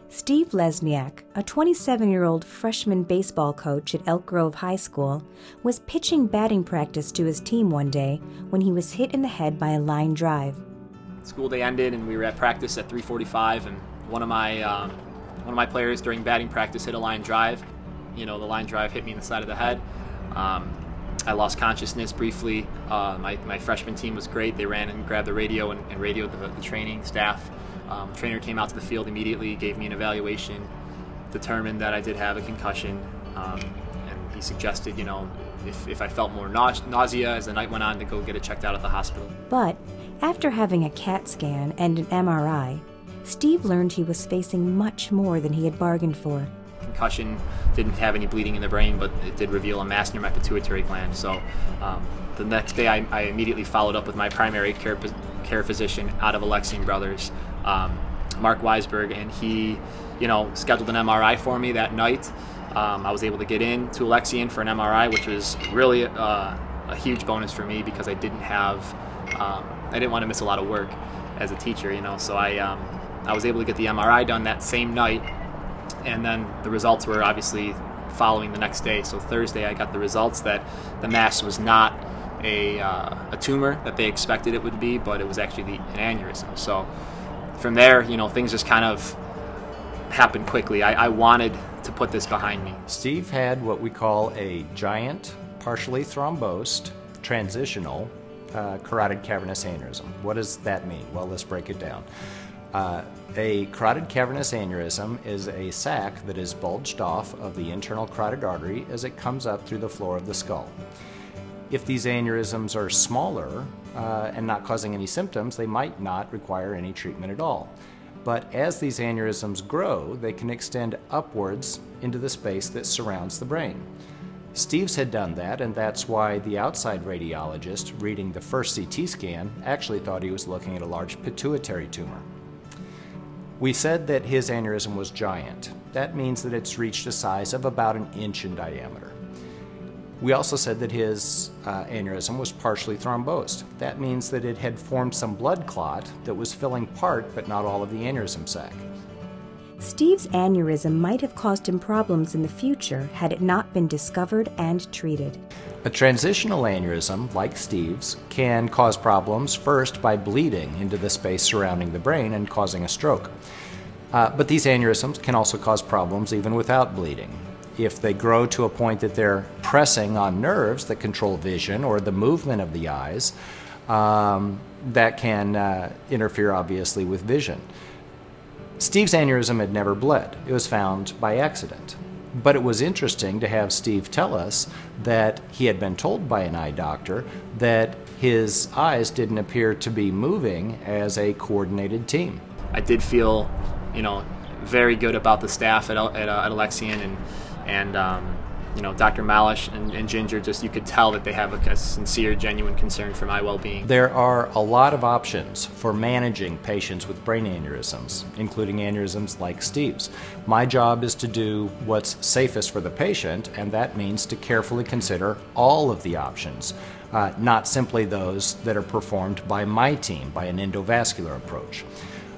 Steve Lesniak, a 27-year-old freshman baseball coach at Elk Grove High School, was pitching batting practice to his team one day when he was hit in the head by a line drive. School day ended and we were at practice at 3:45, and one of my players during batting practice hit a line drive. The line drive hit me in the side of the head. I lost consciousness briefly. My freshman team was great. They ran and grabbed the radio and radioed the training staff. Trainer came out to the field immediately, gave me an evaluation, determined that I did have a concussion, and he suggested, if I felt more nausea as the night went on, to go get it checked out at the hospital. But after having a CAT scan and an MRI, Steve learned he was facing much more than he had bargained for. Concussion didn't have any bleeding in the brain, but it did reveal a mass near my pituitary gland. So the next day I immediately followed up with my primary care physician out of Alexian Brothers, Mark Weisberg, and he scheduled an MRI for me that night. I was able to get in to Alexian for an MRI, which was really a huge bonus for me because I didn't want to miss a lot of work as a teacher, so I was able to get the MRI done that same night, and then the results were obviously following the next day. So Thursday I got the results that the mass was not a tumor that they expected it would be, but it was actually an aneurysm. So from there, things just kind of happened quickly. I wanted to put this behind me. Steve had what we call a giant, partially thrombosed, transitional carotid cavernous aneurysm. What does that mean? Well, let's break it down. A carotid cavernous aneurysm is a sac that is bulged off of the internal carotid artery as it comes up through the floor of the skull. If these aneurysms are smaller and not causing any symptoms, they might not require any treatment at all. But as these aneurysms grow, they can extend upwards into the space that surrounds the brain. Steve's had done that, and that's why the outside radiologist reading the first CT scan actually thought he was looking at a large pituitary tumor. We said that his aneurysm was giant. That means that it's reached a size of about 1 inch in diameter. We also said that his aneurysm was partially thrombosed. That means that it had formed some blood clot that was filling part but not all of the aneurysm sac. Steve's aneurysm might have caused him problems in the future had it not been discovered and treated. A transitional aneurysm, like Steve's, can cause problems first by bleeding into the space surrounding the brain and causing a stroke. But these aneurysms can also cause problems even without bleeding. If they grow to a point that they're pressing on nerves that control vision or the movement of the eyes, that can interfere obviously with vision. Steve's aneurysm had never bled. It was found by accident. But it was interesting to have Steve tell us that he had been told by an eye doctor that his eyes didn't appear to be moving as a coordinated team. I did feel, very good about the staff at Alexian, and Dr. Malish and Ginger, you could tell that they have a sincere, genuine concern for my well-being. There are a lot of options for managing patients with brain aneurysms, including aneurysms like Steve's. My job is to do what's safest for the patient, and that means to carefully consider all of the options, not simply those that are performed by my team, by an endovascular approach.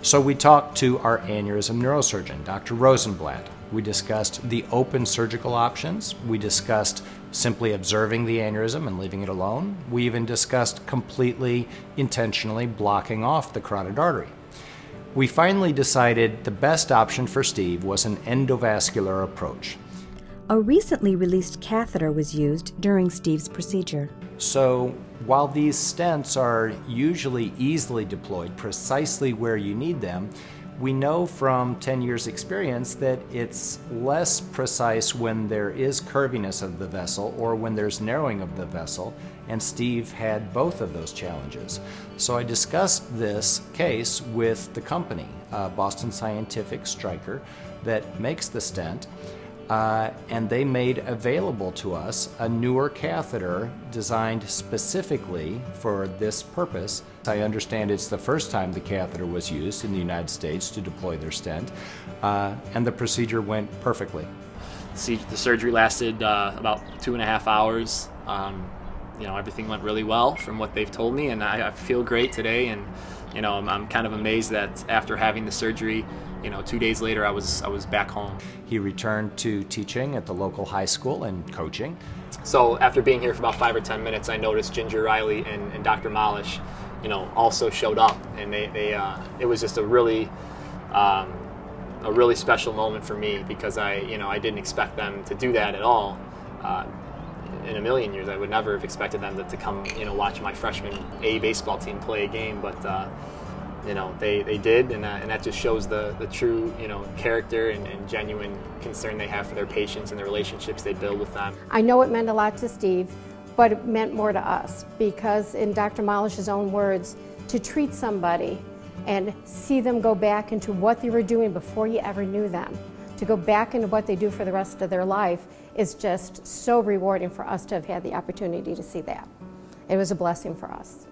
So we talked to our aneurysm neurosurgeon, Dr. Rosenblatt. We discussed the open surgical options. We discussed simply observing the aneurysm and leaving it alone. We even discussed completely, intentionally blocking off the carotid artery. We finally decided the best option for Steve was an endovascular approach. A recently released catheter was used during Steve's procedure. So while these stents are usually easily deployed precisely where you need them, we know from 10 years experience that it's less precise when there is curviness of the vessel or when there's narrowing of the vessel, and Steve had both of those challenges. So I discussed this case with the company, Boston Scientific Stryker, that makes the stent, and they made available to us a newer catheter designed specifically for this purpose. I understand it's the first time the catheter was used in the United States to deploy their stent, and the procedure went perfectly. The surgery lasted about 2.5 hours. Everything went really well from what they've told me, and I feel great today, and you know, I'm kind of amazed that after having the surgery, you know, 2 days later I was back home. He returned to teaching at the local high school and coaching. So after being here for about 5 or 10 minutes, I noticed Ginger Riley and Dr. Malish, you know, also showed up, and it was just a really special moment for me, because I didn't expect them to do that at all. In a million years, I would never have expected them to come, you know, watch my freshman A baseball team play a game, but you know, they did, and that just shows the true, you know, character and genuine concern they have for their patients and the relationships they build with them. I know it meant a lot to Steve, but it meant more to us, because in Dr. Malish's own words, to treat somebody and see them go back into what they were doing before you ever knew them, to go back into what they do for the rest of their life, is just so rewarding for us to have had the opportunity to see that. It was a blessing for us.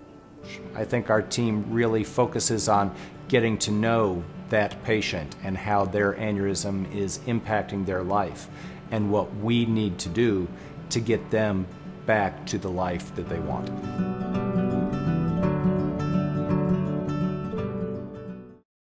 I think our team really focuses on getting to know that patient and how their aneurysm is impacting their life, and what we need to do to get them back to the life that they want.